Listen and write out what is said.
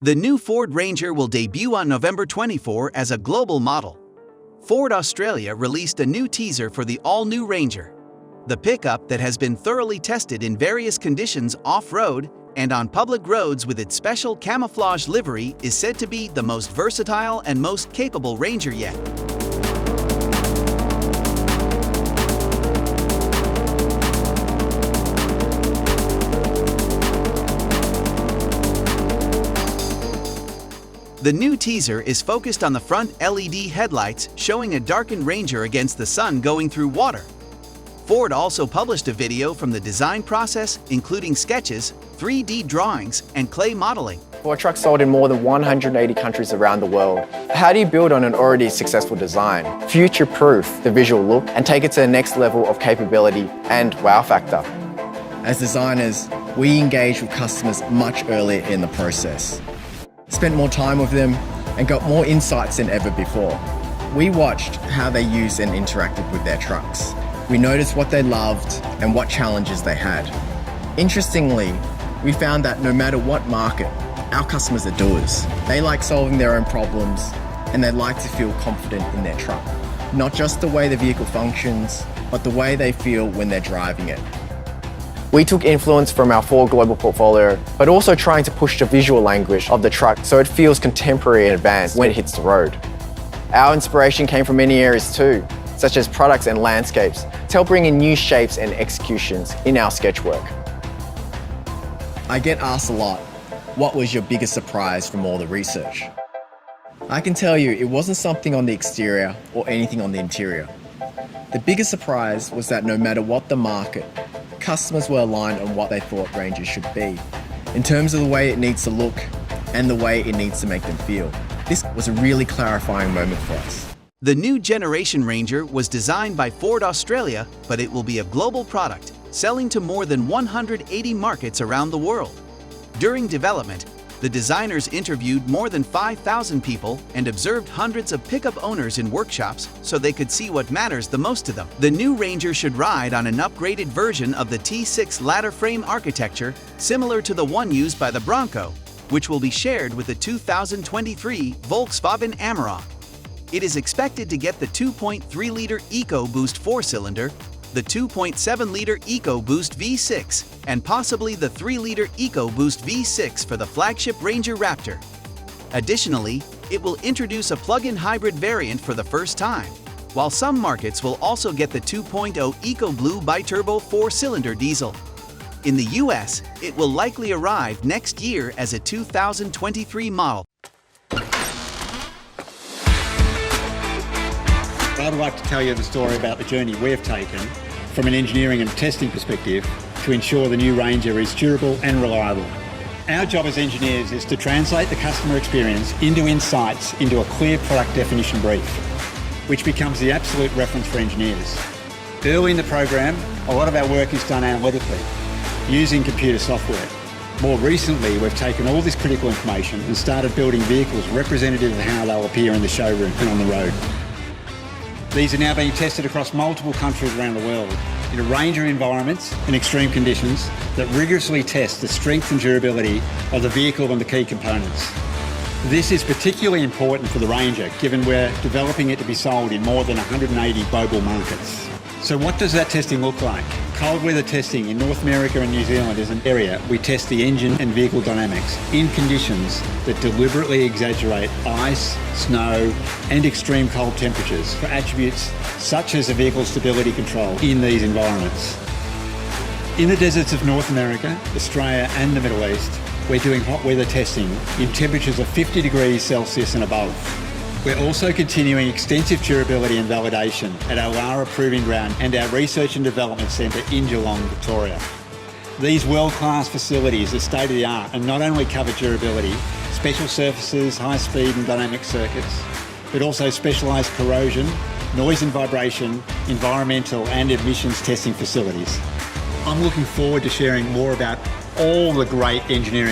The new Ford Ranger will debut on November 24 as a global model. Ford Australia released a new teaser for the all-new Ranger. The pickup that has been thoroughly tested in various conditions off-road and on public roads with its special camouflage livery is said to be the most versatile and most capable Ranger yet. The new teaser is focused on the front LED headlights showing a darkened Ranger against the sun going through water. Ford also published a video from the design process, including sketches, 3D drawings, and clay modeling. Ford trucks sold in more than 180 countries around the world. How do you build on an already successful design, future-proof the visual look, and take it to the next level of capability and wow factor? As designers, we engage with customers much earlier in the process. Spent more time with them and got more insights than ever before. We watched how they used and interacted with their trucks. We noticed what they loved and what challenges they had. Interestingly, we found that no matter what market, our customers are doers. They like solving their own problems and they like to feel confident in their truck. Not just the way the vehicle functions, but the way they feel when they're driving it. We took influence from our Ford global portfolio, but also trying to push the visual language of the truck so it feels contemporary and advanced when it hits the road. Our inspiration came from many areas too, such as products and landscapes, to help bring in new shapes and executions in our sketch work. I get asked a lot, what was your biggest surprise from all the research? I can tell you it wasn't something on the exterior or anything on the interior. The biggest surprise was that no matter what the market, customers were aligned on what they thought Rangers should be, in terms of the way it needs to look and the way it needs to make them feel. This was a really clarifying moment for us. The new generation Ranger was designed by Ford Australia, but it will be a global product, selling to more than 180 markets around the world. During development, the designers interviewed more than 5,000 people and observed hundreds of pickup owners in workshops so they could see what matters the most to them. The new Ranger should ride on an upgraded version of the T6 ladder frame architecture, similar to the one used by the Bronco, which will be shared with the 2023 Volkswagen Amarok. It is expected to get the 2.3-liter EcoBoost 4-cylinder, the 2.7-liter EcoBoost V6, and possibly the 3-liter EcoBoost V6 for the flagship Ranger Raptor. Additionally, it will introduce a plug-in hybrid variant for the first time, while some markets will also get the 2.0 EcoBlue biturbo 4-cylinder diesel. In the US, it will likely arrive next year as a 2023 model. I'd like to tell you the story about the journey we've taken from an engineering and testing perspective to ensure the new Ranger is durable and reliable. Our job as engineers is to translate the customer experience into insights into a clear product definition brief, which becomes the absolute reference for engineers. Early in the program, a lot of our work is done analytically, using computer software. More recently, we've taken all this critical information and started building vehicles representative of how they'll appear in the showroom and on the road. These are now being tested across multiple countries around the world in a range of environments and extreme conditions that rigorously test the strength and durability of the vehicle and the key components. This is particularly important for the Ranger, given we're developing it to be sold in more than 180 global markets. So what does that testing look like? Cold weather testing in North America and New Zealand is an area we test the engine and vehicle dynamics in conditions that deliberately exaggerate ice, snow and extreme cold temperatures for attributes such as the vehicle stability control in these environments. In the deserts of North America, Australia and the Middle East, we're doing hot weather testing in temperatures of 50 degrees Celsius and above. We're also continuing extensive durability and validation at our Lara Proving Ground and our Research and Development Centre in Geelong, Victoria. These world-class facilities are state-of-the-art and not only cover durability, special surfaces, high speed and dynamic circuits, but also specialised corrosion, noise and vibration, environmental and emissions testing facilities. I'm looking forward to sharing more about all the great engineering